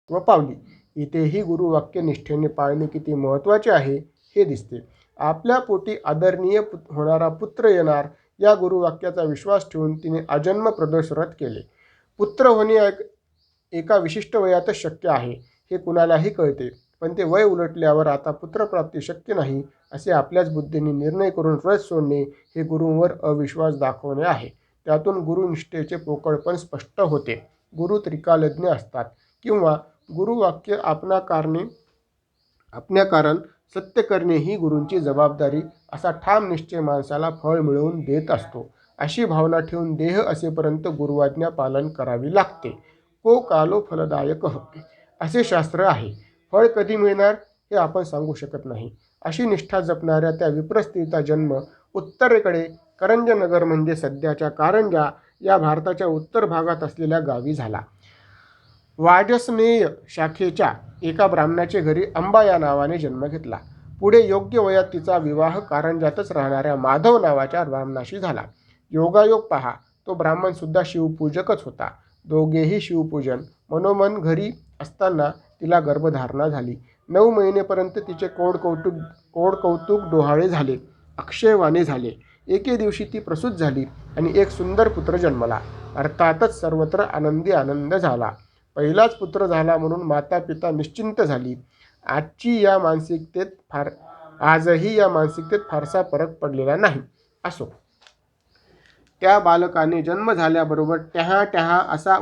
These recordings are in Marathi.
व पावली. इथेही गुरुवाक्य निष्ठेने पाळणे किती महत्त्वाचे आहे हे दिसते. आपल्या पोटी आदरणीय होणारा पुत्र येणार या गुरुवाक्याचा विश्वास ठेवून तिने आजन्म प्रदोष व्रत केले. पुत्र होणे एका विशिष्ट वयातच शक्य आहे हे कुणालाही कळते, पण ते वय उलटल्यावर आता पुत्रप्राप्ती शक्य नाही असे आपल्याच बुद्धीने निर्णय करून व्रत सोडणे हे गुरूंवर अविश्वास दाखवणे आहे. त्यातून गुरुनिष्ठेचे पोकळपण स्पष्ट होते. गुरु त्रिकालज्ञ असतात किंवा गुरुवाक्य कारण सत्य करणे ही गुरूंची जबाबदारी असा ठाम निश्चय माणसाला फळ मिळवून देत असतो. अशी भावना ठेवून देह असेपर्यंत गुरुआज्ञा पालन करावी लागते. को कालो फलदायक असे शास्त्र आहे. फळ कधी मिळणार हे आपण सांगू शकत नाही. अशी निष्ठा जपणाऱ्या त्या विप्र स्त्रीचा जन्म उत्तरेकडे करंजनगर म्हणजे सध्याच्या कारंजा या भारताच्या उत्तर भागात असलेल्या गावी झाला. वाजसनेय शाखेच्या एका ब्राह्मणाचे घरी अंबा या नावाने जन्म घेतला. पुढे योग्य वयात तिचा विवाह कारंजातच राहणाऱ्या माधव नावाच्या ब्राह्मणाशी झाला. योगायोग पहा, तो ब्राह्मण सुद्धा शिवपूजकच होता. दोघेही शिवपूजन मनोमन घरी असताना तिला गर्भधारणा झाली. 9 महिनेपर्यंत तिचे कोड कौतुक डोहाळे झाले, अक्षयवाणी झाले. एके दिवशी ती प्रसूत झाली आणि एक सुंदर पुत्र जन्मला. अर्थातच सर्वत्र आनंदी आनंद झाला. पहिलाच पुत्र झाला म्हणून माता पिता निश्चिंत झाली. आजही या मानसिकतेत फारसा फरक पडलेला नाही. असो, त्या बालकाने जन्म झाल्याबरोबर ट्याहा ट्याहा असा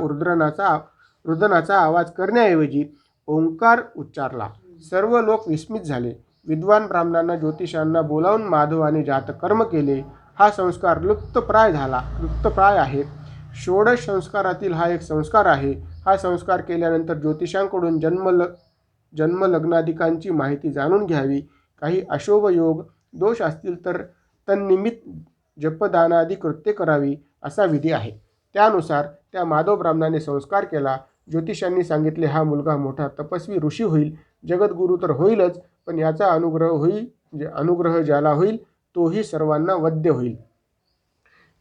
रुदनाचा आवाज करण्याऐवजी ओंकार उच्चारला. सर्व लोक विस्मित झाले. विद्वान ज्योतिषांना बोलावून माधवाने जातकर्म केले. हा संस्कार लुप्तप्राय आहे. षोडश संस्कारातील हा एक संस्कार आहे. हा संस्कार केल्यानंतर ज्योतिषांकडून जन्मलग्नादिकांची माहिती जाणून घ्यावी. काही अशुभ योग दोष असतील तर तन्निमित्त जपदानादी कृत्ये करावी असा विधी आहे. त्यानुसार त्या माधव ब्राह्मणाने संस्कार केला. ज्योतिषांनी सांगितले, हा मुलगा मोठा तपस्वी ऋषी होईल. जगद्गुरू तर होईलच, पण याचा अनुग्रह ज्याला होईल तोही सर्वांना वद्य होईल.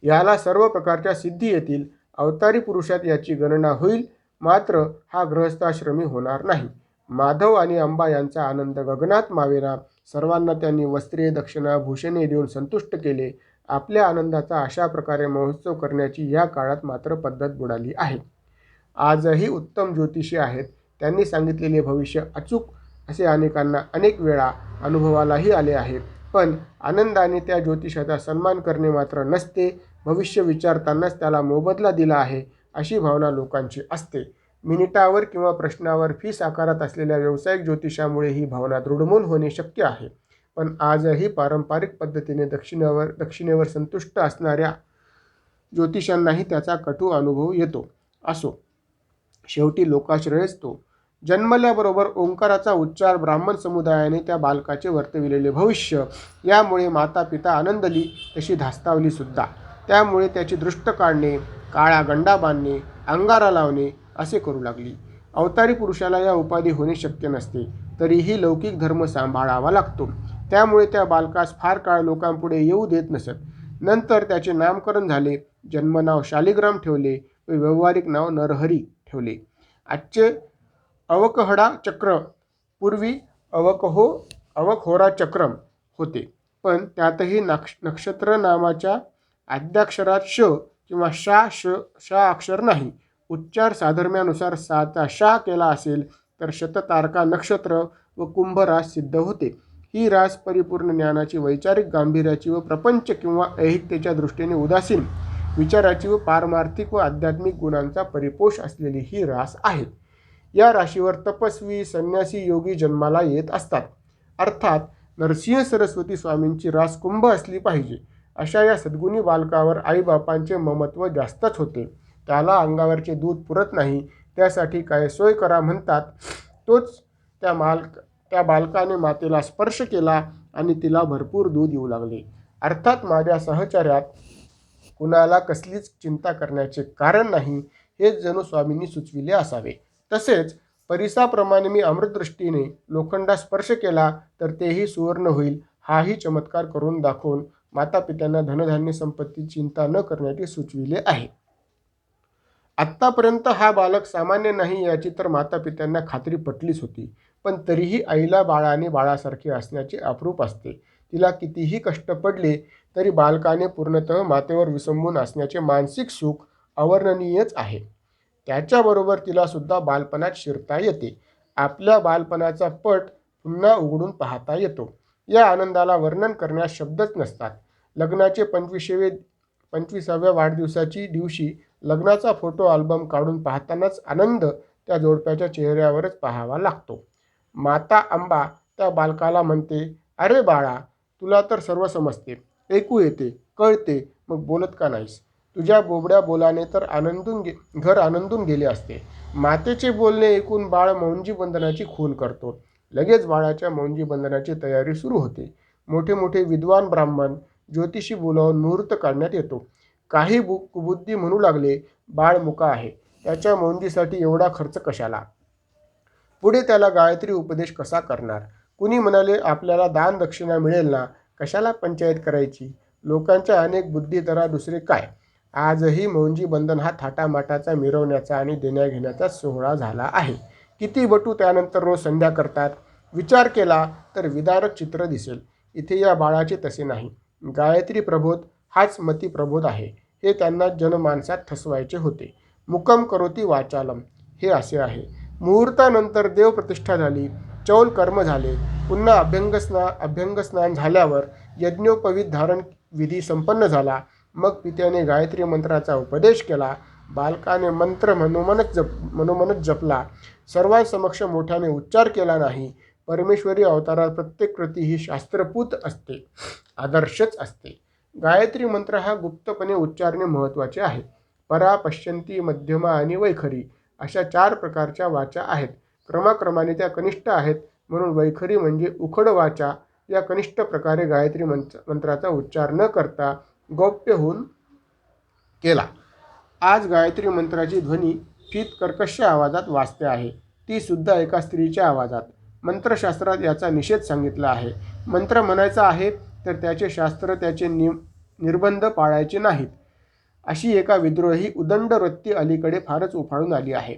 याला सर्व प्रकारच्या सिद्धी येतील. अवतारी पुरुषात याची गणना होईल. मात्र हा गृहस्थाश्रमी होणार नाही. माधव आणि अंबा यांचा आनंद गगनात मावेना. सर्वांना त्यांनी वस्त्रे, दक्षिणा, भूषणे देऊन संतुष्ट केले. आपल्या आनंदाचा अशा प्रकारे महोत्सव करण्याची या काळात मात्र पद्धत बुडाली आहे. आजही उत्तम ज्योतिषी आहेत. त्यांनी सांगितलेले भविष्य अचूक असे अनेकांना अनेक वेळा अनुभवालाही आले आहे. पण आनंदाने त्या ज्योतिषाचा सन्मान करणे मात्र नसते. भविष्य विचारतानाच त्याला मोबदला दिला आहे अशी भावना लोकांची असते. मिनिटावर किंवा प्रश्नावर फीस आकारत असलेल्या व्यावसायिक ज्योतिषामुळे ही भावना दृढमूल होणे शक्य आहे. पण आजही पारंपरिक पद्धतीने दक्षिणेवर संतुष्ट असणाऱ्या ज्योतिषांनाही त्याचा कटू अनुभव येतो. असो, शेवटी लोकाश्रयच तो. जन्मल्याबरोबर ओंकाराचा उच्चार ब्राह्मण समुदायाने त्या बालकाचे वर्तविलेले भविष्य यामुळे माता पिता आनंदली तशी धास्तावली सुद्धा. त्यामुळे त्याची दृष्ट काढणे, काळा गंडा बांधणे, अंगारा लावणे असे करू लागली. अवतारी पुरुषाला या उपाधी होणे शक्य नसते, तरीही लौकिक धर्म सांभाळावा लागतो. त्यामुळे त्या बालकास फार काळ लोकांपुढे येऊ देत नसत. नंतर त्याचे नामकरण झाले. जन्मनाव शालिग्राम ठेवले व व्यावहारिक नाव नरहरी ठेवले. आजचे अवकहडा चक्र पूर्वी अवकहोरा चक्रम होते, पण त्यातही नक्षत्र नामाच्या आद्याक्षरात श किंवा शा अक्षर नाही. उच्चार साधर्म्यानुसार साचा शा केला असेल तर शततारका नक्षत्र व कुंभ रास सिद्ध होते. ही रास परिपूर्ण ज्ञानाची, वैचारिक गांभीर्याची व प्रपंच किंवा ऐहिकतेच्या दृष्टीने उदासीन विचाराची व पारमार्थिक व आध्यात्मिक गुणांचा परिपोष असलेली ही रास आहे. या राशीवर तपस्वी, संन्यासी, योगी जन्माला येत असतात. अर्थात नरसिंह सरस्वती स्वामींची रास कुंभ असली पाहिजे. अशा या सद्गुणी बालकावर आईबापांचे ममत्व जास्तच होते. त्याला अंगावरचे दूध पुरत नाही, त्यासाठी काय सोय करा म्हणतात. तोच त्या बालकाने मातेला स्पर्श केला आणि तिला भरपूर दूध येऊ लागले. अर्थात माझ्या सहचर्यात कुणाला कसलीच चिंता करण्याचे कारण नाही, हेच जणू स्वामींनी सुचविले असावे. तसेच परिसाप्रमाणे मी अमृतदृष्टीने लोखंडा स्पर्श केला तर तेही सुवर्ण होईल, हाही चमत्कार करून दाखवून मातापित्यांना धनधान्य संपत्ती चिंता न करण्याचे सुचविले आहे. आत्तापर्यंत हा बालक सामान्य नाही याची तर मातापित्यांना खात्री पटलीच होती. पण तरीही आईला बाळाने बाळासारखे असण्याचे अप्रूप असते. तिला कितीही कष्ट पडले तरी बालकाने पूर्णतः मातेवर विसंबून असण्याचे मानसिक सुख अवर्णनीयच आहे. त्याच्याबरोबर तिला सुद्धा बालपणात शिरता येते. आपल्या बालपणाचा पट पुन्हा उघडून पाहता येतो. या आनंदाला वर्णन करण्यास शब्दच नसतात. लग्नाचे 25व्या वाढदिवसाची दिवशी लग्नाचा फोटो अल्बम काढून पाहतानाच आनंद त्या जोडप्याच्या चेहऱ्यावरच पाहावा लागतो. माता अंबा त्या बालकाला म्हणते, "अरे बाळा, तुला तर सर्व समजते, ऐकू येते, कळते, मग बोलत का नाहीस? तुझ्या बोबड्या बोलाने तर घर आनंदून गेले असते." मातेचे बोलणे ऐकून बाळ मौंजी बंधनाची खूण करतो. लगेच बाळाच्या मौंजी बंधनाची तयारी सुरू होते. मोठे मोठे विद्वान ब्राह्मण, ज्योतिषी बोलावून मुहूर्त काढण्यात येतो. काही कुबुद्धी म्हणू लागले, बाळ मुका आहे, त्याच्या मौंजीसाठी एवढा खर्च कशाला? पुढे त्याला गायत्री उपदेश कसा करणार? कुणी म्हणाले, आपल्याला दान दक्षिणा मिळेल ना, कशाला पंचायत करायची? लोकांच्या अनेक बुद्धीतरा दुसरे काय? आजही मौंजी बंधन हा थाटामाटाचा, मिरवण्याचा आणि देण्याघेण्याचा सोहळा झाला आहे. किती बटू त्यानंतर रोज संध्या करतात. विचार केला तर विदारक चित्र दिसेल. इथे या बाळाचे तसे नाही. गायत्री प्रबोध हाच मती प्रबोध आहे, हे त्यांना जनमानसात ठसवायचे होते. मुकम करोती वाचालम हे असे आहे. मुहूर्तानंतर देवप्रतिष्ठा झाली, चौल कर्म झाले. पुन्हा अभ्यंगस्नान झाल्यावर यज्ञोपवीत धारण विधी संपन्न झाला. मग पित्याने गायत्री मंत्राचा उपदेश केला. बालकाने मंत्र मनोमनच जपला. सर्वांसमक्ष मोठ्याने उच्चार केला नाही. परमेश्वरी अवतारात प्रत्येक कृती ही शास्त्रपूत असते, आदर्शच असते. गायत्री मंत्र हा गुप्तपणे उच्चारणे महत्त्वाचे आहे. परा, पश्यंती, मध्यमा आणि वैखरी अशा 4 प्रकारच्या वाचा आहेत. क्रमाक्रमाने त्या कनिष्ठ आहेत, म्हणून वैखरी म्हणजे उखड वाचा. या कनिष्ठ प्रकारे गायत्री मंत्राचा उच्चार न करता गौप्य होऊन केला. आज गायत्री मंत्राची ध्वनी फीत कर्कश आवाजात वाजते आहे, ती सुद्धा एका स्त्रीच्या आवाजात. मंत्रशास्त्रात याचा निषेध सांगितला आहे. मंत्र म्हणायचा आहे तर त्याचे शास्त्र, त्याचे निर्बंध पाळायचे नाहीत, अशी एका विद्रोही उदंड वृत्ती अलीकडे फारच उफाळून आली आहे.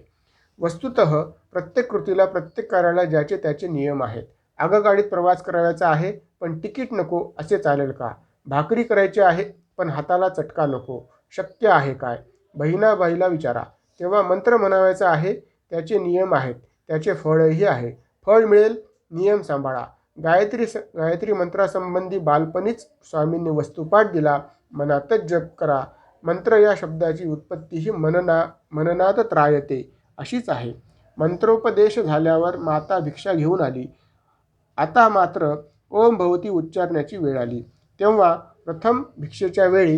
वस्तुतः प्रत्येक कृतीला, प्रत्येक कार्याला ज्याचे त्याचे नियम आहेत. आगगाडीत प्रवास करायचा आहे पण तिकीट नको असे चालेल का? भाकरी करायची आहे पण हाताला चटका नको, शक्य आहे काय? बहिणाबाईला विचारा. तेव्हा मंत्र म्हणावायचा आहे, त्याचे नियम आहेत, त्याचे फळही आहे. फळ मिळेल, नियम सांभाळा. गायत्री मंत्रासंबंधी बालपणीच स्वामींनी वस्तुपाठ दिला. मनातच जप करा. मंत्र या शब्दाची उत्पत्ती ही मननात त्रायते अशीच आहे. मंत्रोपदेश झाल्यावर माता भिक्षा घेऊन आली. आता मात्र ओम भवती उच्चारण्याची वेळ आली. तेव्हा प्रथम भिक्षेच्या वेळी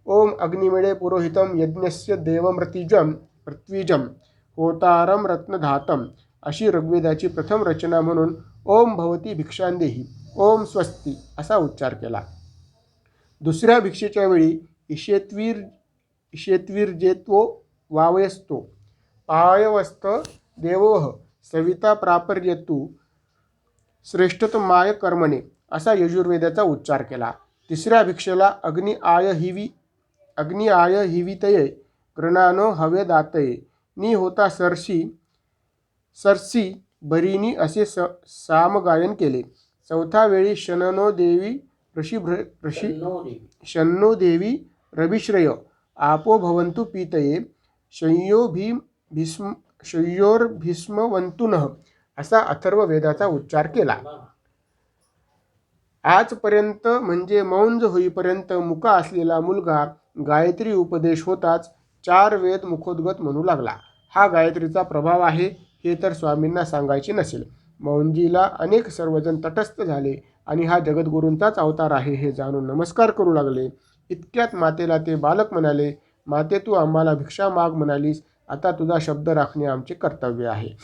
ओम अग्निमिळे पुरोहितम यज्ञस्य देवमृतिजम पृथ्वीजम होतारम रत्नधातम अशी ऋग्वेदाची प्रथम रचना म्हणून ओम भवती भिक्षांदेही, ओम स्वस्ती असा उच्चार केला. दुसऱ्या भिक्षेच्या वेळी ईशेत्वीर्जेत्वो वावयस्तो पायवस्थ देवोह सविता प्रापर्यतु श्रेष्ठतमाय कर्मणे असा यजुर्वेदाचा उच्चार केला. तिसऱ्या भिक्षेला अग्नि आय हिवितये गृणानो हवे दातये नि होता सरसी बरीनी असे सामगायन केले. चौथ्या वेळी शन्नो देवी रविश्रय आपो भवन्तु पीतये शय्योर्भीष्मवन्तुनः असा अथर्व वेदाचा उच्चार केला. आजपर्यंत म्हणजे मौंज होईपर्यंत मुका असलेला मुलगा गायत्री उपदेश होताच 4 वेद मुखोद्गत म्हणू लागला. हा गायत्रीचा प्रभाव आहे हे तर स्वामींना सांगायचे नसेल. मौंजीला अनेक सर्वजण तटस्थ झाले आणि हा जगद्गुरूंचाच अवतार आहे हे जाणून नमस्कार करू लागले. इतक्यात मातेला ते बालक म्हणाले, माते, तू आम्हाला भिक्षा माग म्हणालीस, आता तुझा शब्द राखणे आमचे कर्तव्य आहे.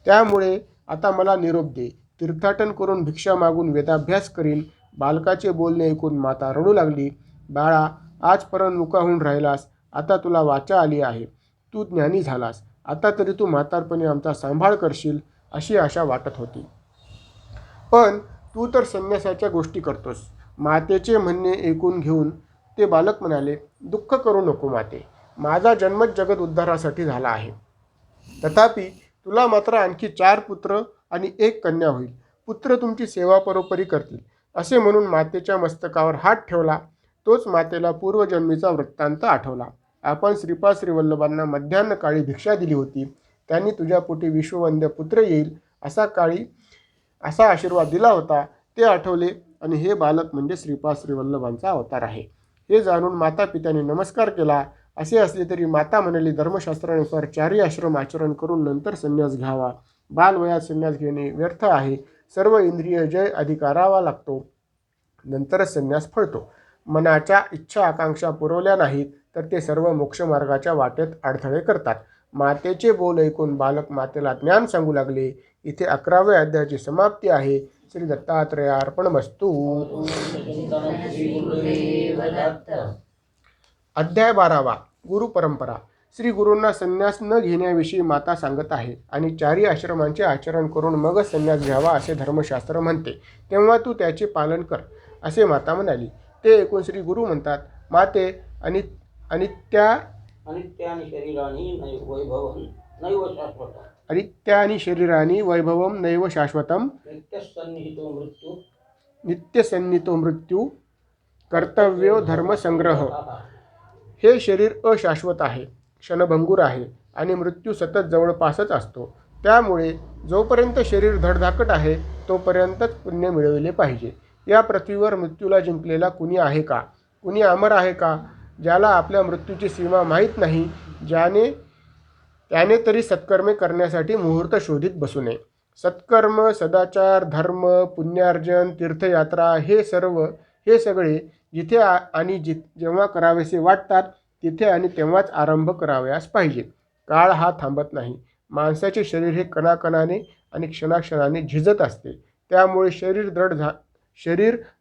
त्यामुळे आता मला निरोप दे. तीर्थाटन करून भिक्षा मागून वेदाभ्यास करीन. बालकाचे बोलणे ऐकून माता रडू लागली. बाळा, आजपर्यंत मुका होऊन राहिलास, आता तुला वाचा आली आहे, तू ज्ञानी झालास, आता तरी तू म्हातारपणी आमचा सांभाळ करशील अशी आशा वाटत होती. पण तू तर संन्यासाच्या गोष्टी करतोस. मातेचे म्हणणे ऐकून घेऊन ते बालक म्हणाले, दुःख करू नको माते. माझा जन्मच जगत उद्धारासाठी झाला आहे. तथापि तुला मात्र आणखी 4 पुत्र आणि 1 कन्या होईल. पुत्र तुमची सेवा परोपरी करतील. असे म्हणून मातेच्या मस्तकावर हात ठेवला. तोच मातेला पूर्वजन्मीचा वृत्तांत आठवला. आपण श्रीपाद श्रीवल्लभांना मध्यान्ह काळी भिक्षा दिली होती. त्यांनी तुझ्या पोटी विश्ववंद्य पुत्र येईल असा आशीर्वाद दिला होता. ते आठवले आणि हे बालक म्हणजे श्रीपाद श्रीवल्लभांचा अवतार आहे. हे जाणून माता पित्याने नमस्कार केला. असे असले तरी माता म्हणाली, धर्मशास्त्रानुसार 4 आश्रम आचरण करून नंतर संन्यास घ्यावा. बालवयात संन्यास घेणे व्यर्थ आहे. सर्व इंद्रिय जय अधिकारावा लागतो, नंतरच संन्यास फळतो. मनाच्या इच्छा आकांक्षा पुरवल्या नाहीत तर ते सर्व मोक्षमार्गाच्या वाटेत अडथळे करतात. मातेचे बोल ऐकून बालक मातेला ज्ञान सांगू लागले. इथे 11व्या अध्यायाची समाप्ती आहे. श्री दत्तात्रेयार्पणमस्तु. अध्याय 12वा. गुरुपरंपरा. श्री गुरूंना संन्यास न घेण्याविषयी माता सांगत आहे आणि 4 आश्रमांचे आचरण करून मगच संन्यास घ्यावा असे धर्मशास्त्र म्हणते. तेव्हा तू त्याचे पालन कर, असे माता म्हणाली. ते ऐकून श्री गुरु म्हणतात, माते अनित्य आणि शरीरानी वैभवम नैव शाश्वतम नित्यसन्नितो मृत्यू कर्तव्यो धर्मसंग्रह. हे शरीर अशाश्वत आहे, क्षणभंगूर आहे आणि मृत्यू सतत जवळपासच असतो. त्यामुळे जोपर्यंत शरीर धडधाकट आहे तोपर्यंतच पुण्य मिळविले पाहिजे. या पृथ्वीवर मृत्यूला जिंकलेला कुणी आहे का? कुणी अमर आहे का? ज्याला आपल्या मृत्यूची सीमा माहीत नाही, त्याने तरी सत्कर्मे करण्यासाठी मुहूर्त शोधित बसू नये. सत्कर्म, सदाचार, धर्म, पुण्यार्जन, तीर्थयात्रा हे सगळे जिथे आणि जेव्हा करावेसे वाटतात तिथे आणि तेव्हाच आरंभ करावयास पाहिजे. काळ हा थांबत नाही. माणसाचे शरीर हे कणाकणाने आणि क्षणाक्षणाने झिजत असते. त्यामुळे शरीर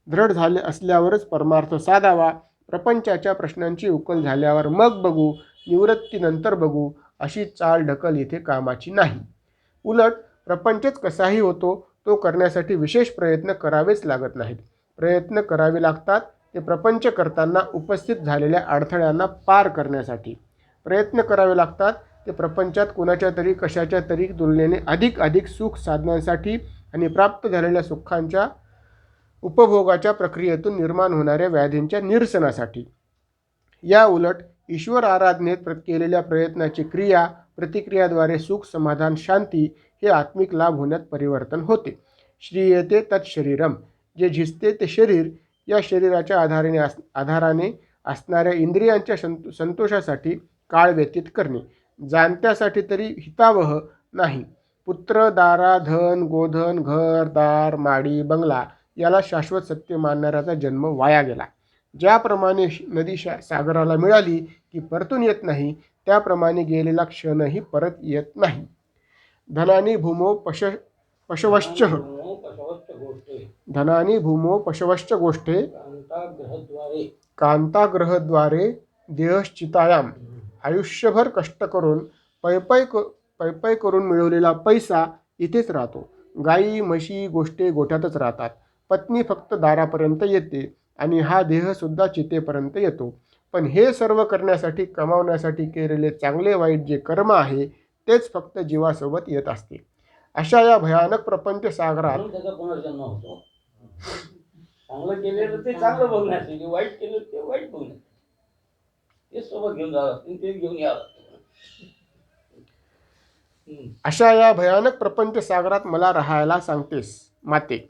दृढ झाले असल्यावरच परमार्थ साधावा. प्रपंचाच्या प्रश्नांची उकल झाल्यावर मग बघू, निवृत्तीनंतर बघू, अशी चाल ढकल इथे कामाची नाही. उलट प्रपंचच कसाही होतो तो करण्यासाठी विशेष प्रयत्न करावेच लागत नाहीत. प्रयत्न करावे लागतात ते प्रपंच करताना उपस्थित झालेल्या अडथळ्यांना पार करण्यासाठी. प्रयत्न करावे लागतात ते प्रपंचात कुणाच्या तरी कशाच्या तरी तुलनेने अधिक सुख साधण्यासाठी आणि प्राप्त झालेल्या सुखांच्या उपभोगाच्या प्रक्रियेतून निर्माण होणाऱ्या व्याधींच्या निरसनासाठी. या उलट ईश्वर आराधनेत केलेल्या प्रयत्नाची क्रिया प्रतिक्रियाद्वारे सुख, समाधान, शांती हे आत्मिक लाभ होण्यात परिवर्तन होते. श्रीयते तत्शरीरम. जे झिजते ते शरीर. या शरीराच्या आधाराने असणाऱ्या इंद्रियांच्या संतोषासाठी काळ व्यतीत करणे जाणत्यासाठी तरी हितावह नाही. पुत्र, दारा, धन, गोधन, घर, दार, माडी, बंगला याला शाश्वत सत्य मानणाऱ्याचा जन्म वाया गेला. ज्याप्रमाणे नदी सागराला मिळाली की परतून येत नाही, त्याप्रमाणे गेलेला क्षणही परत येत नाही. धनानी भूमो पशवश्च गोष्ठे कांताग्रहद्वारे देहश्चितायाम. आयुष्यभर कष्ट करून पैपै करून मिळवलेला पैसा इथेच राहतो. गायी, म्हशी, गोष्टे गोठ्यातच राहतात. पत्नी फक्त दारापर्यंत येते आणि हा देहसुद्धा चितेपर्यंत येतो. पण हे सर्व करण्यासाठी, कमावण्यासाठी केलेले चांगले वाईट जे कर्म आहे तेच फक्त जीवासोबत येत असते. अशा या भयानक प्रपंच सागरात पुनर्जन्म होतो. चांगलं केलेलं ते चांगलं बघण्यासाठी, वाईट केलं ते वाईट बघण्यासाठी. ते सोबत घेऊन जावं, ते घेऊन यावं. अशा या भयानक प्रपंच सागरात मला राहायला सांगतेस माते.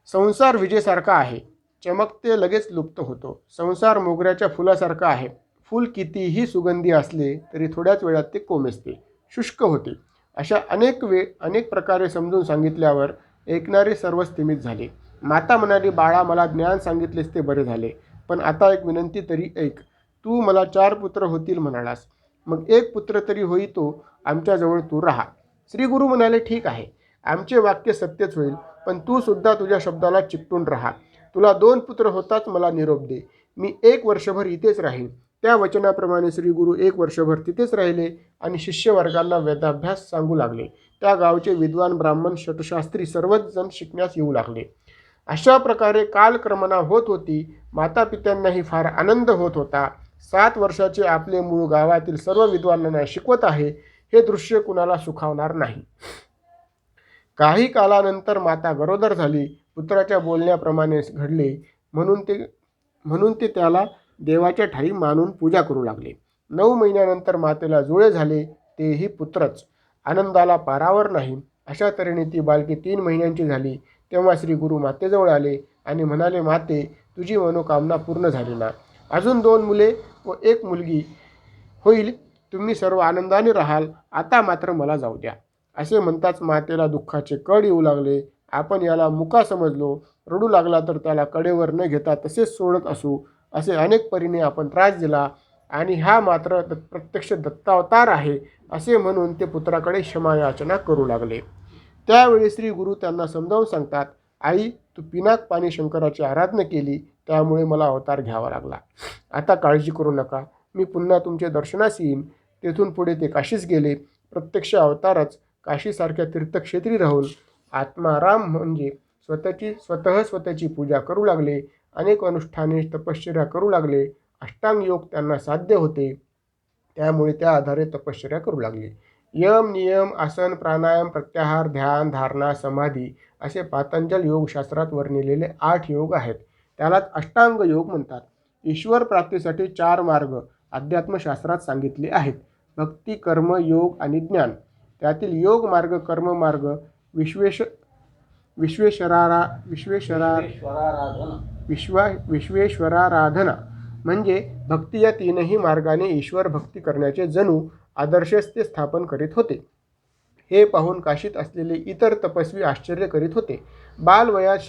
संसार विजेसारखा आहे, चमकते लगेच लुप्त होतो. संसार मोगऱ्याच्या फुलासारखा आहे. फूल कितीही सुगंधी असले तरी थोड्याच वेळात ते कोमेजते, शुष्क होते. अशा अनेक प्रकारे समजून सांगितल्यावर ऐकणारे सर्व स्थिमित झाले. माता म्हणाली, बाळा, मला ज्ञान सांगितलेस ते बरे झाले, पण आता एक विनंती तरी ऐक. तू मला 4 पुत्र होतील म्हणालास, मग 1 पुत्र तरी होईतो आमच्याजवळ तू राहा. श्री गुरु म्हणाले, ठीक आहे, आमचे वाक्य सत्यच होईल, पण तू सुद्धा तुझ्या शब्दाला चिकटून राहा. तुला 2 पुत्र होताच मला निरोप दे. मी 1 वर्षभर इथेच राहीन. त्या वचनाप्रमाणे श्री गुरु 1 वर्षभर तिथेच राहिले आणि शिष्यवर्गांना वेदाभ्यास सांगू लागले. त्या गावचे विद्वान, ब्राह्मण, शतशास्त्री सर्वच जण शिकण्यास येऊ लागले. अशा प्रकारे कालक्रमणा होत होती. माता पित्यांनाही फार आनंद होत होता. 7 वर्षाचे आपले मूळ गावातील सर्व विद्वानांना शिकवत आहे, हे दृश्य कुणाला सुखावणार नाही. काही कालानंतर माता गरोदर झाली. पुत्राच्या बोलण्याप्रमाणे घडले म्हणून ते त्याला देवाच्या ठाई मानून पूजा करू लागले. 9 महिन्यानंतर मातेला जुळे झाले, तेही पुत्रच. आनंदाला पारावर नाही. अशा तऱ्हेने ती बालकी 3 महिन्यांची झाली. तेव्हा श्री गुरु मातेजवळ आले आणि म्हणाले, माते, तुझी मनोकामना पूर्ण झाली ना? अजून 2 मुले व 1 मुलगी होईल. तुम्ही सर्व आनंदाने राहाल. आता मात्र मला जाऊ द्या. असे म्हणताच मातेला दुःखाचे कड येऊ लागले. आपण याला मुका समजलो, रडू लागला तर त्याला कडेवर न घेता तसेच सोडत असू, असे अनेक परीने आपण त्रास दिला आणि हा मात्र प्रत्यक्ष दत्तावतार आहे, असे म्हणून ते पुत्राकडे क्षमायाचना करू लागले. त्यावेळी श्री गुरु त्यांना समजावून सांगतात, आई, तू पिनाक पाणी शंकराची आराधना केली, त्यामुळे मला अवतार घ्यावा लागला. आता काळजी करू नका, मी पुन्हा तुमचे दर्शनास येईन. तेथून पुढे ते काशीस गेले. प्रत्यक्ष अवतारच काशीसारख्या तीर्थक्षेत्री राहून आत्माराम म्हणजे स्वतःची पूजा करू लागले. अनेक अनुष्ठाने तपश्चर्या करू लागले. अष्टांग योग त्यांना साध्य होते, त्यामुळे त्या आधारे तपश्चर्या करू लागले. यम, नियम, आसन, प्राणायाम, प्रत्याहार, ध्यान, धारणा, समाधी असे पातंजल योगशास्त्रात वर्णिलेले 8 योग आहेत. त्यालाच अष्टांग योग म्हणतात. ईश्वर प्राप्तीसाठी 4 मार्ग अध्यात्मशास्त्रात सांगितले आहेत: भक्ती, कर्म, योग आणि ज्ञान. त्यातील योग मार्ग, कर्म मार्ग, विश्वेश्वराराधना म्हणजे भक्ती या 3ही मार्गाने ईश्वर भक्ती करण्याचे जणू आदर्शच ते स्थापन करीत होते. हे पाहून काशीत असलेले इतर तपस्वी आश्चर्य करीत होते. बालवयात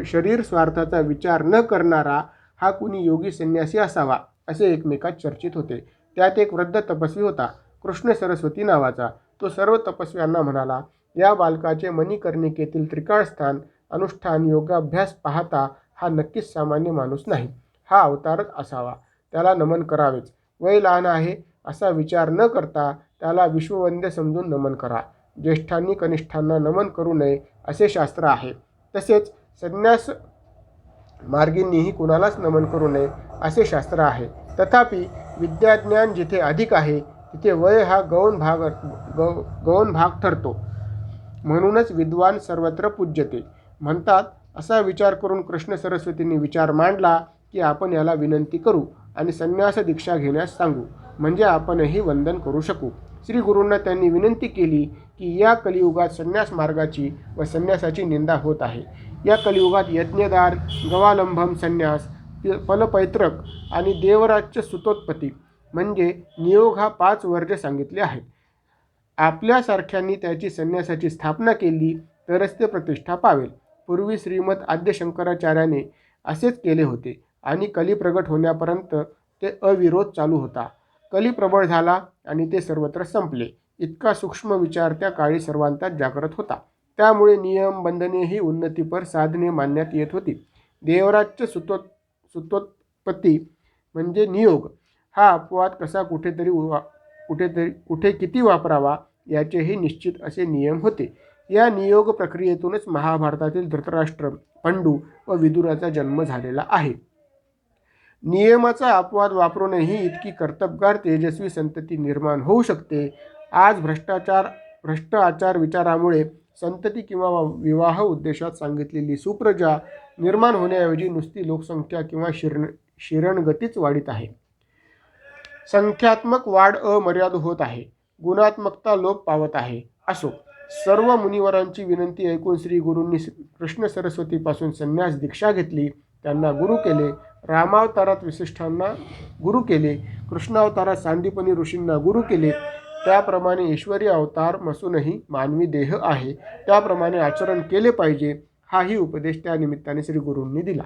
शरीर स्वार्थाचा विचार न करणारा हा कुणी योगी संन्यासी असावा, असे एकमेकात चर्चित होते. त्यात एक वृद्ध तपस्वी होता, कृष्ण सरस्वती नावाचा. तो सर्व तपस्व्यांना म्हणाला, या बालकाचे मणिकर्णिकेतील त्रिकाळस्थान, अनुष्ठान, योगाभ्यास पाहता हा नक्कीच सामान्य माणूस नाही. हा अवतारच असावा. त्याला नमन करावेच. वय लहान आहे असा विचार न करता त्याला विश्ववंद्य समजून नमन करा. ज्येष्ठांनी कनिष्ठांना नमन करू नये, असे शास्त्र आहे. तसेच संन्यास मार्गींनीही कुणालाच नमन करू नये, असे शास्त्र आहे. तथापि विद्याज्ञान जिथे अधिक आहे, तिथे वय हा गौण भाग ठरतो. म्हणूनच विद्वान सर्वत्र पूज्यते म्हणतात. असा विचार करून कृष्ण सरस्वतींनी विचार मांडला की आपण याला विनंती करू आणि संन्यास दीक्षा घेण्यास सांगू, म्हणजे आपणही वंदन करू शकू. श्री गुरूंना त्यांनी विनंती केली की या कलियुगात संन्यास मार्गाची व संन्यासाची निंदा होत आहे. या कलियुगात यज्ञदार, गवालंभम संन्यास, फलपैत्रक आणि देवराज्य सुतोत्पत्ती म्हणजे नियोग हा 5 वर्ज्य सांगितले आहेत. आपल्यासारख्यांनी त्याची संन्यासाची स्थापना केली तरच ते प्रतिष्ठा पावेल. पूर्वी श्रीमद आद्य शंकराचार्याने असेच केले होते आणि कली प्रगट होण्यापर्यंत ते अविरोध चालू होता. कली प्रबळ झाला आणि ते सर्वत्र संपले. इतका सूक्ष्म विचार त्या काळी सर्वांतात जागृत होता. त्यामुळे नियम, बंधने ही उन्नतीपर साधने मानण्यात येत होती. देवराज्य सुतोत्पत्ती म्हणजे नियोग हा अपवाद कसा कुठे किती वापरावा याचेही निश्चित असे नियम होते. या नियोग प्रक्रियेतूनच महाभारतातील धृतराष्ट्र, पांडू व विदुराचा जन्म झालेला आहे. नियमाचा अपवाद वापरूनही इतकी कर्तबगार तेजस्वी संतती निर्माण होऊ शकते. आज भ्रष्ट आचार विचारामुळे संतती किंवा विवाह उद्देशात सांगितलेली सुप्रजा निर्माण होण्याऐवजी नुसती लोकसंख्या किंवा शिरणगतीच वाढीत आहे. संख्यात्मक वाढ अमर्याद होत आहे. गुणात्मकता लोप पावत आहे. असो, सर्व मुनिवरांची विनंती ऐकून श्री गुरूंनी कृष्ण सरस्वतीपासून संन्यास दीक्षा घेतली. त्यांना गुरु केले. रामावतारात वसिष्ठांना गुरु केले. कृष्णावतारात सांदीपनी ऋषींना गुरु केले. त्याप्रमाणे ईश्वरी अवतार नसूनही मानवी देह आहे, त्याप्रमाणे आचरण केले पाहिजे, हाही उपदेश त्या निमित्ताने श्री गुरूंनी दिला.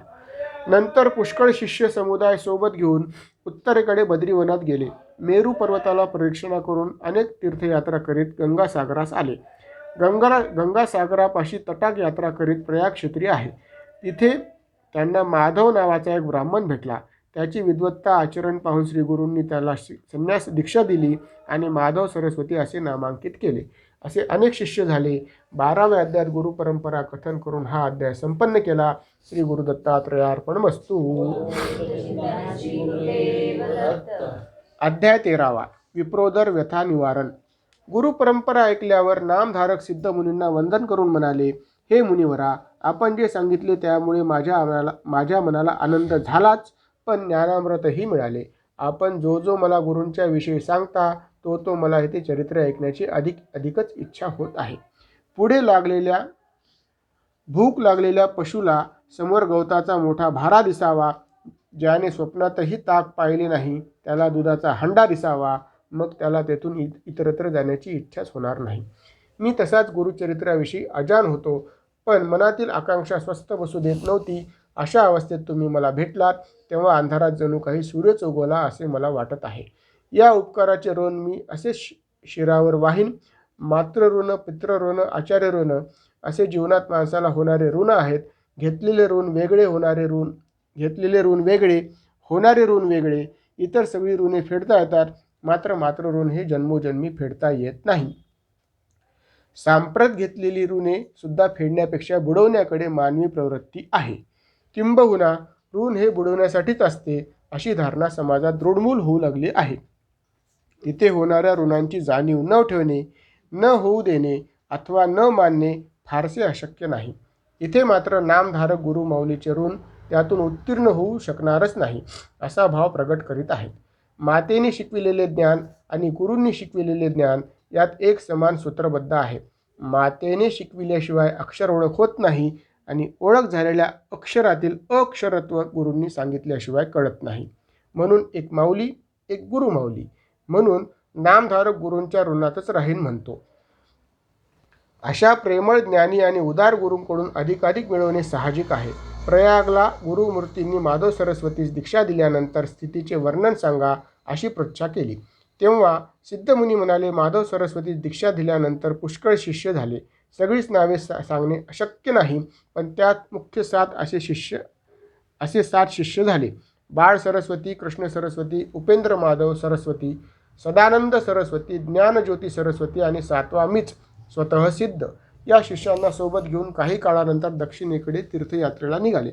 नंतर पुष्कळ शिष्य समुदाय सोबत घेऊन उत्तरेकडे बद्रीवनात गेले. मेरू पर्वताला प्रदक्षिणा करून अनेक तीर्थयात्रा करीत गंगासागरास आले. गंगासागरापाशी तटाक यात्रा करीत प्रयाग क्षेत्री आहे. तिथे त्यांना माधव नावाचा एक ब्राह्मण भेटला. त्याची विद्वत्ता आचरण पाहून श्री गुरूंनी त्याला संन्यास दीक्षा दिली आणि माधव सरस्वती असे नामांकित केले. असे अनेक शिष्य झाले. 12व्या अध्यायात गुरुपरंपरा कथन करून हा अध्याय संपन्न केला. श्री गुरु दत्तात्रयार्पणमस्तु. अध्याय 13वा. विप्रोदर व्यथा निवारण. गुरुपरंपरा ऐकल्यावर नामधारक सिद्ध मुनींना वंदन करून म्हणाले, हे मुनिवरा, आपण जे सांगितले त्यामुळे माझ्या मनाला आनंद झालाच, पण ज्ञानामृतही मिळाले. आपण जो मला गुरूंच्या विषयी सांगता तो मला हे चरित्र ऐकण्याची अधिकच इच्छा होत आहे. पुढे भूक लागलेल्या पशुला समोर गवताचा मोठा भारा दिसावा. ज्याने स्वप्नातही ताक पाहिले नाही त्याला दुधाचा हंडा दिसावा. मग त्याला तेथून इतरत्र जाण्याची इच्छाच होणार नाही. मी तसाच गुरुचरित्राविषयी अजान होतो, पण मनातील आकांक्षा स्वस्थ बसू देत नव्हती. अशा अवस्थेत तुम्ही मला भेटलात तेव्हा अंधारात जणू काही सूर्यच उगवला असे मला वाटत आहे. या उपकाराचे ऋण मी असे शिरावर वाहीन. मातृ ऋण, पितृ ऋण, आचार्य ऋण असे जीवनात माणसाला होणारे ऋण आहेत. घेतलेले ऋण वेगळे, होणारे ऋण वेगळे. इतर सगळी ऋणे फेडता येतात, मात्र मातृ ऋण हे जन्मोजन्मी फेडता येत नाही. सांप्रत घेतलेली ऋणे सुद्धा फेडण्यापेक्षा बुडवण्याकडे मानवी प्रवृत्ती आहे. किंबहुना ऋण हे बुडवण्यासाठीच असते अशी धारणा समाजात दृढमूल होऊ लागली आहे. तिथे होणाऱ्या ऋणांची जाणीव न ठेवणे, न होऊ देणे अथवा न मानणे फारसे अशक्य नाही. इथे मात्र नामधारक गुरु माऊलीचे ऋण त्यातून उत्तीर्ण होऊ शकणारच नाही असा भाव प्रगट करीत आहेत. मातेने शिकविलेले ज्ञान आणि गुरूंनी शिकविलेले ज्ञान यात एक समान सूत्रबद्ध आहे. मातेने शिकविल्याशिवाय अक्षर ओळख होत नाही आणि ओळख झालेल्या अक्षरातील अक्षरत्व गुरूंनी सांगितल्याशिवाय कळत नाही. म्हणून एक माऊली, एक गुरु माऊली. म्हणून नामधारक गुरूंच्या ऋणातच राहीन म्हणतो. अशा प्रेमळ, ज्ञानी आणि उदार गुरूंकडून अधिकाधिक मिळवणे साहजिक आहे. प्रयागला गुरुमूर्तींनी माधव सरस्वतीस दीक्षा दिल्यानंतर स्थितीचे वर्णन सांगा अशी पृच्छा केली. तेव्हा सिद्धमुनी म्हणाले, माधव सरस्वतीस दीक्षा दिल्यानंतर पुष्कळ शिष्य झाले. सगळीच नावे सांगणे अशक्य नाही, पण त्यात मुख्य 7 असे 7 शिष्य झाले. बाळ सरस्वती, कृष्ण सरस्वती, उपेंद्र माधव सरस्वती, सदानंद सरस्वती, ज्ञानज्योती सरस्वती आणि 7वा मीच स्वतः सिद्ध. या शिष्यांना सोबत घेऊन काही काळानंतर दक्षिणेकडे तीर्थयात्रेला निघाले.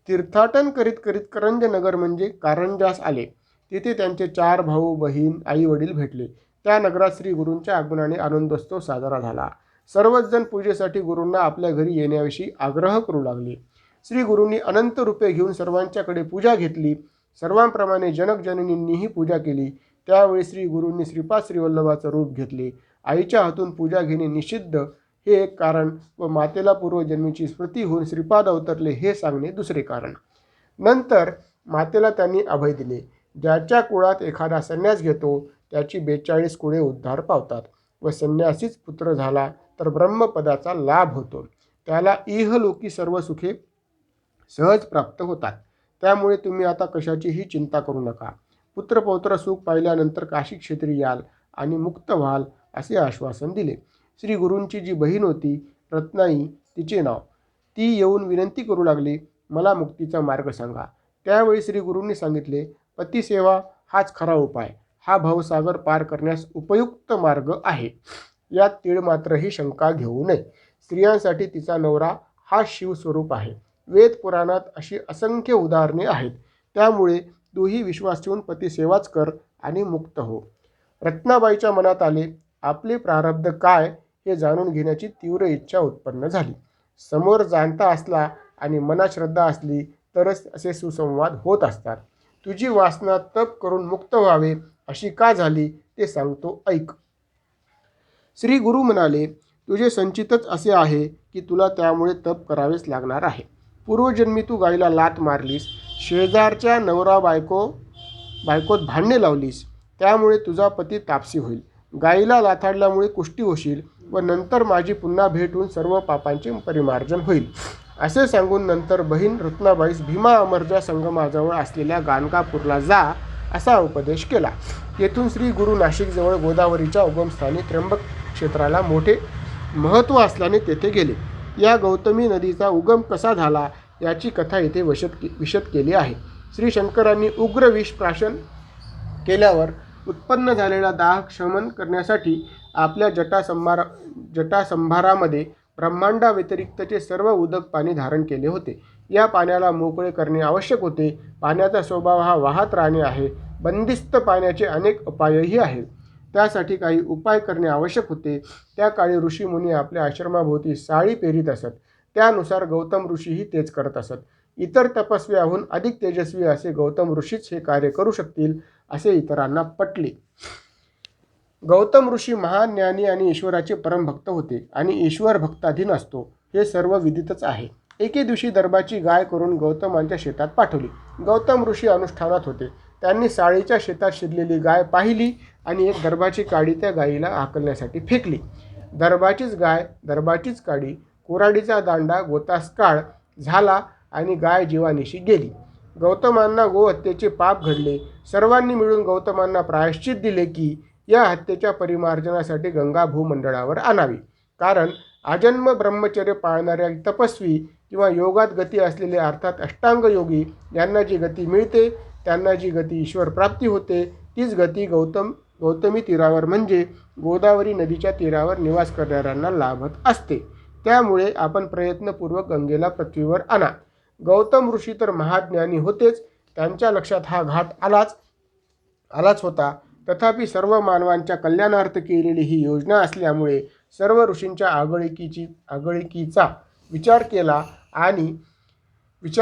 तीर्थाटन करीत करीत करंजनगर म्हणजे कारंजास आले. तिथे त्यांचे 4 भाऊ बहीण, आई वडील भेटले. त्या नगरात श्री गुरूंच्या आगमनाने आनंदोत्सव साजरा झाला. सर्वच जण पूजेसाठी गुरूंना आपल्या घरी येण्याविषयी आग्रह करू लागले. श्री गुरूंनी अनंत रूपे घेऊन सर्वांच्याकडे पूजा घेतली. सर्वांप्रमाणे जनक जननींनीही पूजा केली. त्यावेळी श्री गुरूंनी श्रीपाद श्रीवल्लभाचं रूप घेतले. आईच्या हातून पूजा घेणे निषिद्ध हे एक कारण व मातेला पूर्वजन्मीची स्मृती होऊन श्रीपाद अवतरले हे सांगणे दुसरे कारण. नंतर मातेला त्यांनी अभय दिले. ज्याच्या कुळात एखादा संन्यास घेतो त्याची 42 कुळे उद्धार पावतात व संन्यासीच पुत्र झाला तर ब्रह्मपदाचा लाभ होतो. त्याला इहलोकी सर्व सुखे सहज प्राप्त होतात. त्यामुळे तुम्ही आता कशाचीही चिंता करू नका. पुत्रपौत्र सुख पाहिल्यानंतर काशी क्षेत्री याल आणि मुक्त व्हाल असे आश्वासन दिले. श्री गुरूंची जी बहीण होती रत्नाई तिचे नाव, ती येऊन विनंती करू लागली, मला मुक्तीचा मार्ग सांगा. त्यावेळी श्री गुरूंनी सांगितले, पतिसेवा हाच खरा उपाय. हा भवसागर पार करण्यास उपयुक्त मार्ग आहे. यात तीळ मात्रही शंका घेऊ नये. स्त्रियांसाठी तिचा नवरा हा शिवस्वरूप आहे. वेद पुराणात अशी असंख्य उदाहरणे आहेत. त्यामुळे तूही विश्वास ठेवून पतिसेवाच कर आणि मुक्त हो. रत्नाबाईच्या मनात आले. आपले प्रारब्ध काय हे जाणून घेण्याची तीव्र इच्छा उत्पन्न झाली. समोर जाणता असला आणि मनात श्रद्धा असली तरच असे सुसंवाद होत असतात. तुझी वासना तप करून मुक्त व्हावे अशी का झाली ते सांगतो, ऐक. श्री गुरु म्हणाले, तुझे संचितच असे आहे की तुला त्यामुळे तप करावेच लागणार आहे. पूर्वजन्मी तू गाईला लात मारलीस, शेजारच्या नवरा बायकोत भांडणे लावलीस, त्यामुळे तुझा पती तापसी होईल. गाईला लाथाडल्यामुळे कुष्टी होशील व नंतर माझी पुन्हा भेट होऊन सर्व पापांचे परिमार्जन होईल. असे सांगून नंतर बहीण रत्नाबाईस भीमा अमरजा संगमाजवळ असलेल्या गाणगापूरला जा असा उपदेश केला. येथून श्री गुरु नाशिकजवळ गोदावरीच्या उगमस्थानी त्र्यंबक क्षेत्राला मोठे महत्त्व असल्याने तेथे गेले. या गौतमी नदीचा उगम कसा झाला याची कथा येथे विशद केली आहे. श्री शंकरांनी उग्र विष प्राशन केल्यावर उत्पन्न झालेला दाह शमन करण्यासाठी आपल्या जटासंभारामध्ये ब्रह्मांडाव्यतिरिक्तचे सर्व उदक पाणी धारण केले होते. या पाण्याला मोकळे करणे आवश्यक होते. पाण्याचा स्वभाव हा वाहत राहणे आहे. बंदिस्त पाण्याचे अनेक उपायही आहेत. त्यासाठी काही उपाय करणे आवश्यक होते. त्या काळी ऋषीमुनी आपल्या आश्रमाभोवती साळी पेरीत असत. त्यानुसार गौतम ऋषीही तेच करत असत. इतर तपस्व्याहून अधिक तेजस्वी असे गौतम ऋषीच हे कार्य करू शकतील असे इतरांना पटले. गौतम ऋषी महान ज्ञानी आणि ईश्वराचे परमभक्त होते आणि ईश्वर भक्ताधीन असतो हे सर्व विदितच आहे. एके दिवशी दर्भाची गाय करून गौतमांच्या शेतात पाठवली. गौतम ऋषी अनुष्ठानात होते. त्यांनी साळीच्या शेतात शिरलेली गाय पाहिली आणि एक दर्भाची काडी त्या गायीला हाकलण्यासाठी फेकली. दर्भाचीच गाय, दर्भाचीच काडी, कुऱ्हाडीचा दांडा गोतास काळ झाला आणि गाय जीवानिशी गेली. गौतमांना गोहत्येचे पाप घडले. सर्वांनी मिळून गौतमांना प्रायश्चित दिले की या हत्येच्या परिमार्जनासाठी गंगा भूमंडळावर आणावी. कारण आजन्म ब्रह्मचर्य पाळणाऱ्या तपस्वी किंवा योगात गती असलेले अर्थात अष्टांग योगी यांना जी गती मिळते, त्यांना जी गती ईश्वर प्राप्ती होते, तीच गती गौतमी तीरावर म्हणजे गोदावरी नदीच्या तीरावर निवास करणाऱ्यांना लाभत असते. त्यामुळे आपण प्रयत्नपूर्वक गंगेला पृथ्वीवर आणा. गौतम ऋषी तर महाज्ञानी होतेच. त्यांच्या लक्षात हा घाट आलाच होता. तथापि सर्व मानवांच्या कल्याणार्थ केलेली ही योजना असल्यामुळे सर्व ऋषींच्या आगळिकीचा विचार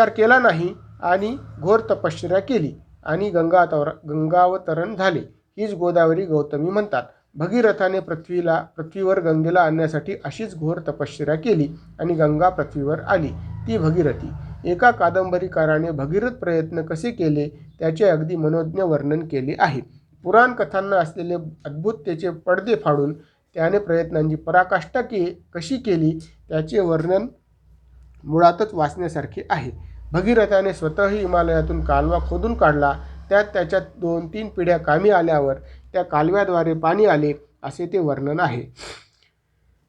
केला नाही आणि घोर तपश्चर्या केली आणि गंगावतरण झाले. हीच गोदावरी गौतमी म्हणतात. भगीरथाने पृथ्वीवर गंगेला आणण्यासाठी अशीच घोर तपश्चर्या केली आणि गंगा पृथ्वीवर आली, ती भगीरथी. एका कादंबरीकाराने भगीरथ प्रयत्न कसे केले त्याचे अगदी मनोज्ञ वर्णन केले आहे. पुराण कथांना असलेले अद्भुततेचे पडदे फाडून त्याने प्रयत्नांची पराकाष्ठा कशी केली त्याचे वर्णन मुळातच वाचण्यासारखे आहे. भगीरथाने स्वतः हिमालयातून कालवा खोदून काढला. त्यात त्याच्या 2-3 पिढ्या कामी आल्यावर त्या कालव्याद्वारे पाणी आले असे ते वर्णन आहे.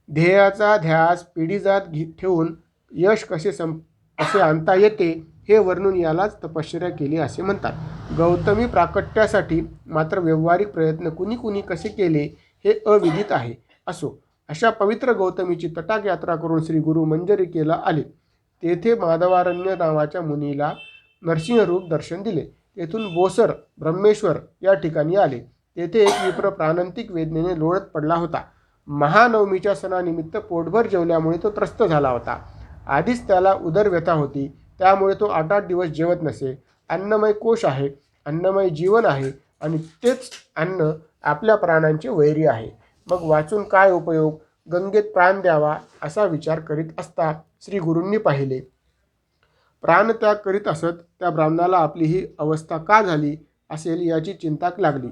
ध्येयाचा ध्यास पिढीजात ठेवून यश कसे आणता येते हे वर्णून यालाच तपश्चर्या केली असे म्हणतात. गौतमी प्राकट्यासाठी मात्र व्यावहारिक प्रयत्न कुणी कसे केले हे अविदित आहे. असो, अशा पवित्र गौतमीची तटाक यात्रा करून श्री गुरु मंजरिकेला आले. तेथे माधवारण्य नावाच्या मुनीला नरसिंहरूप दर्शन दिले. तेथून बोसर ब्रह्मेश्वर या ठिकाणी आले. तेथे एक विप्र प्राणांतिक वेदनेने लोळत पडला होता. महानवमीच्या सणानिमित्त पोटभर जेवल्यामुळे तो त्रस्त झाला होता. आधीच त्याला उदरव्यथा होती, त्यामुळे तो 8-8 दिवस जेवत नसे. अन्नमय कोश आहे, अन्नमय जीवन आहे आणि तेच अन्न आपल्या प्राणांचे वैरी आहे. मग वाचून काय उपयोग, गंगेत प्राण द्यावा असा विचार करीत असता श्री गुरूंनी पाहिले. प्राणत्याग करीत असत त्या ब्राह्मणाला आपली ही अवस्था का झाली असेल याची चिंता लागली.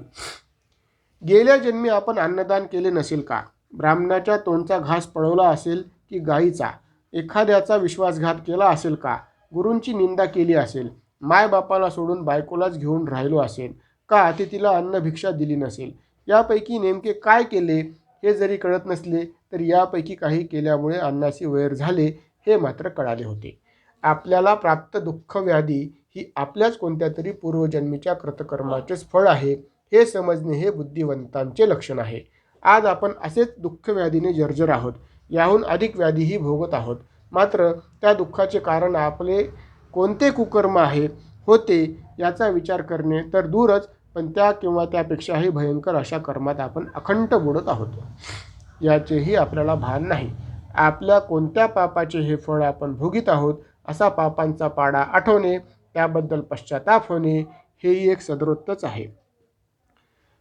गेल्या जन्मी आपण अन्नदान केले नसेल का? ब्राह्मणाच्या तोंडचा घास पळवला असेल की गायीचा? एखाद्याचा विश्वासघात केला असेल का? गुरूंची निंदा केली असेल? मायबापाला सोडून बायकोलाच घेऊन राहिलो असेल का? अतिथीला अन्नभिक्षा दिली नसेल? यापैकी नेमके काय केले हे जरी कळत नसले तरी यापैकी काही केल्यामुळे अन्नाशी वैर झाले हे मात्र कळाले होते. आपल्याला प्राप्त दुःख व्याधी ही आपल्याच कोणत्या तरी पूर्वजन्मीच्या कृतकर्माचेच फळ आहे हे समजणे हे बुद्धिवंतांचे लक्षण आहे. आज आपण असेच दुःखव्याधीने जर्जर आहोत. याहून अधिक व्याधीही भोगत आहोत. मात्र त्या दुःखाचे कारण आपले कोणते कुकर्म होते याचा विचार करणे तर दूरच, पण त्या किंवा त्यापेक्षाही भयंकर अशा कर्मात आपण अखंड बुडत आहोत याचेही आपल्याला भान नाही. आपल्या कोणत्या पापाचे हे फळ आपण भोगीत आहोत असा पापांचा पाडा आठवणे, त्याबद्दल पश्चाताप होणे हेही एक सदरोत्तच आहे.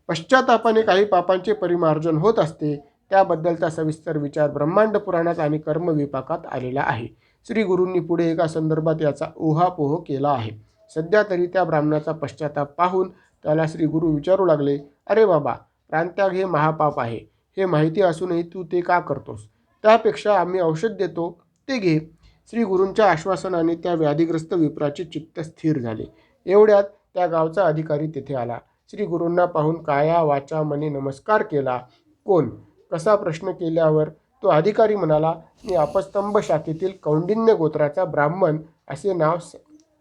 पश्चातापाने काही पापांचे परिमार्जन होत असते. त्याबद्दलचा सविस्तर विचार ब्रह्मांड पुराणात आणि कर्मविपाकात आलेला आहे. श्री गुरूंनी पुढे एका संदर्भात याचा ऊहापोह केला आहे. सध्या तरी त्या ब्राह्मणाचा पश्चाताप पाहून त्याला श्री गुरु विचारू लागले, अरे बाबा, प्राणत्याग हे महापाप आहे. हे माहिती असूनही तू ते का करतोस? त्यापेक्षा आम्ही औषध देतो, ते घे. श्री गुरूंच्या आश्वासनाने त्या व्याधीग्रस्त विप्राचे चित्त स्थिर झाले. एवढ्यात त्या गावचा अधिकारी तेथे आला. श्री गुरूंना पाहून काया वाचा मने नमस्कार केला. कोण, कसा प्रश्न केल्यावर तो अधिकारी म्हणाला, मी अपस्तंभ शाखेतील कौंडिन्य गोत्राचा ब्राह्मण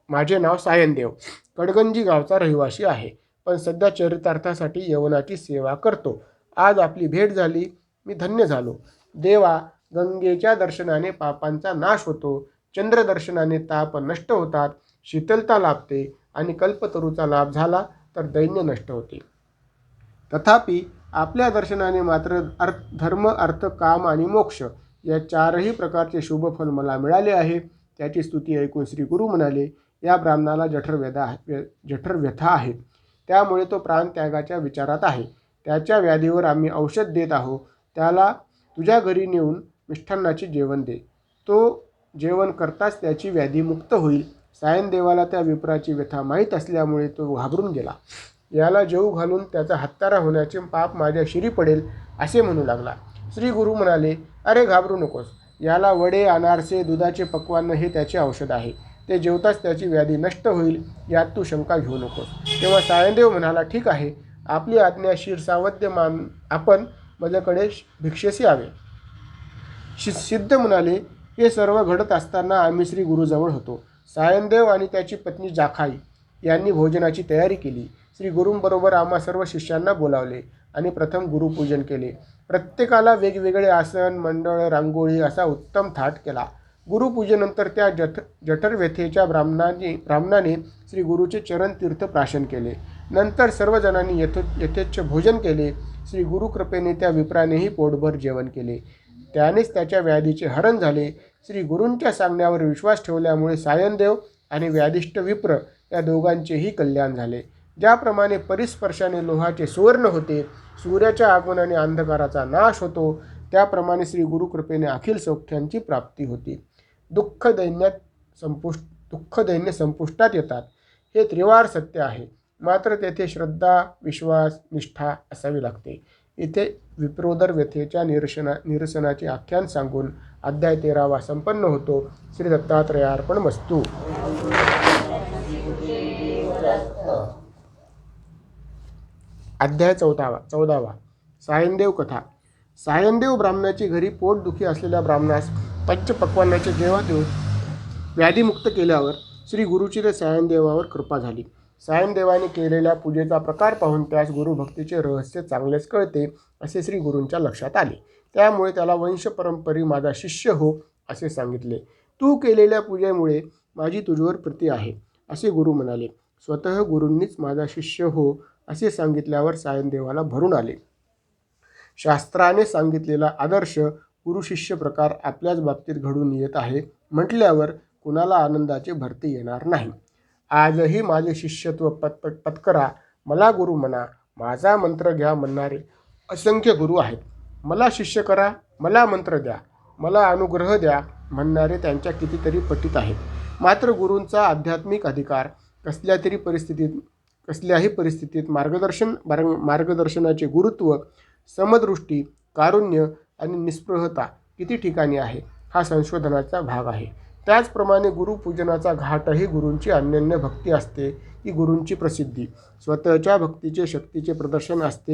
माझे नाव सायनदेव, कडगंजी गावचा रहिवासी आहे, पण सध्या चरितार्थासाठी यवनाची सेवा करतो. आज आपली भेट झाली मी धन्य झालो. देवा, गंगेच्या दर्शनाने पापांचा नाश होतो, चंद्रदर्शनाने ताप नष्ट होतात, शीतलता लाभते आणि कल्पतरूचा लाभ झाला तर दैन्य नष्ट होते. तथापि आपल्या दर्शनाने मात्र धर्म, अर्थ, काम आणि मोक्ष या चारही प्रकारचे शुभफल मला मिळाले आहे. त्याची स्तुती ऐकून श्री गुरु म्हणाले, या ब्राह्मणाला जठर व्यथा आहे, त्यामुळे तो प्राणत्यागाच्या विचारात आहे. त्याच्या व्याधीवर आम्ही औषध देत आहोत. त्याला तुझ्या घरी नेऊन मिष्ठान्नाचे जेवण दे. तो जेवण करताच त्याची व्याधी मुक्त होईल. सायनदेवाला त्या विप्राची व्यथा माहीत असल्यामुळे तो घाबरून गेला. याला जेऊ घालून त्याचा हत्यारा होण्याचे पाप माझ्या शिरी पडेल असे म्हणू लागला. श्री गुरु म्हणाले, अरे घाबरू नकोस. याला वडे, अनारसे, दुधाचे पक्वान्न हे त्याचे औषध आहे. ते जेवताच त्याची व्याधी नष्ट होईल, यात तू शंका घेऊ नकोस. तेव्हा सायनदेव म्हणाला, ठीक आहे, आपली आज्ञा शिरसावद्य मान. आपण माझ्याकडे भिक्षेस यावे. सिद्ध म्हणाले, हे सर्व घडत असताना आम्ही श्री गुरुजवळ होतो. सायनदेव आणि त्याची पत्नी जाखाई यांनी भोजनाची तयारी केली. श्री गुरूंबरोबर आम्हा सर्व शिष्यांना बोलावले आणि प्रथम गुरुपूजन केले. प्रत्येकाला वेगवेगळे आसन, मंडळ, रांगोळी असा उत्तम थाट केला. गुरुपूजेनंतर त्या जठरव्यथेच्या ब्राह्मणाने श्री गुरुचे चरणतीर्थ प्राशन केले. नंतर सर्वजणांनी यथेच्छ भोजन केले. श्री गुरुकृपेने त्या विप्रानेही पोटभर जेवण केले. त्यानेच त्याच्या व्याधीचे हरण झाले. श्री गुरूंच्या सांगण्यावर विश्वास ठेवल्यामुळे सायनदेव आणि व्याधिष्ट विप्र या दोघांचेही कल्याण झाले. ज्याप्रमाणे परिस्पर्शाने लोहाचे सुवर्ण होते, सूर्याच्या आगमनाने अंधकाराचा नाश होतो, त्याप्रमाणे श्री गुरुकृपेने अखिल सौख्यांची प्राप्ती होती. दुःख दैन्य संपुष्टात येतात. हे त्रिवार सत्य आहे. मात्र तेथे श्रद्धा, विश्वास, निष्ठा असावी लागते. इथे विप्रोदर व्यथेच्या निरसनाचे आख्यान सांगून अध्याय 13वा संपन्न होतो. श्री दत्तात्रेयार्पणमस्तु. अध्याय 14वा. सायनदेव कथा. सायनदेव ब्राह्मणाची घरी पोटदुखी असलेल्या ब्राह्मणास पंचपक्वान्नाचे जेवण देऊन व्याधीमुक्त केल्यावर श्री गुरुची ते सायनदेवावर कृपा झाली. सायनदेवाने केलेल्या पूजेचा प्रकार पाहून त्यास गुरुभक्तीचे रहस्य चांगलेच कळते असे श्री गुरूंच्या लक्षात आले. त्यामुळे त्याला वंशपरंपरी माझा शिष्य हो असे सांगितले. तू केलेल्या पूजेमुळे माझी तुझ्यावर प्रीती आहे असे गुरु म्हणाले. स्वतः गुरूंनीच माझा शिष्य हो असे सांगितल्यावर सायनदेवाला भरून आले. शास्त्राने सांगितलेला आदर्श गुरुशिष्य प्रकार आपल्याच बाबतीत घडून येत आहे म्हटल्यावर कुणाला आनंदाचे भरती येणार नाही. आजही माझे शिष्यत्व पत्करा, मला गुरु म्हणा, माझा मंत्र घ्या म्हणणारे असंख्य गुरु आहेत. मला शिष्य करा, मला मंत्र द्या, मला अनुग्रह द्या म्हणणारे त्यांच्या कितीतरी पटीत आहेत. मात्र गुरूंचा आध्यात्मिक अधिकार कसल्याही परिस्थितीत मार्गदर्शनाचे गुरुत्व, समदृष्टी, कारुण्य आणि निस्पृहता किती ठिकाणी आहे हा संशोधनाचा भाग आहे. त्याचप्रमाणे गुरुपूजनाचा घाटही गुरूंची अनन्य भक्ती असते, ती गुरूंची प्रसिद्धी, स्वतःच्या भक्तीचे शक्तीचे प्रदर्शन असते.